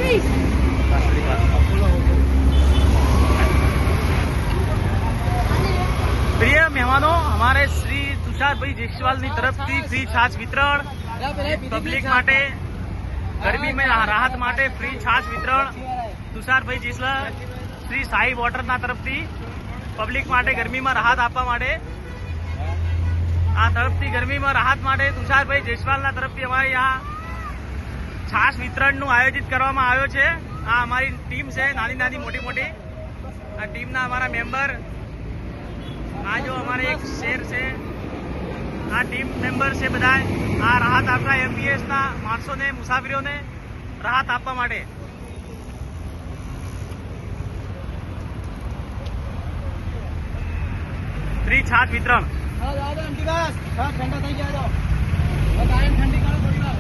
प्रिय मेहमानों, हमारे श्री तुषार भाई जयसवाल की तरफ थी फ्री छाछ वितरण पब्लिक माटे गर्मी में राहत माटे फ्री छाछ वितरण तुषार भाई जयसवाल श्री साई वॉटर ना तरफ थी पब्लिक माटे गर्मी में राहत आपवा माटे आ तरफ थी गर्मी में राहत माटे तुषार भाई जयसवाल ना तरफ थी हमारे यहाँ छाछ वितरण નું આયોજિત કરવામાં આવ્યો છે। આ અમારી ટીમ છે, નાની નાની મોટી મોટી આ ટીમના અમારા મેમ્બર, આ જો અમારે એક શેર છે, આ ટીમ મેમ્બર છે બધા। આ રાહત આપવા એમપીએસ ના માણસોને મુસાફરીઓને રાહત આપવા માટે ફ્રી છાશ વિતરણ। ठंडा થઈ ગયા તો ઠંડી કરો થોડી વાર।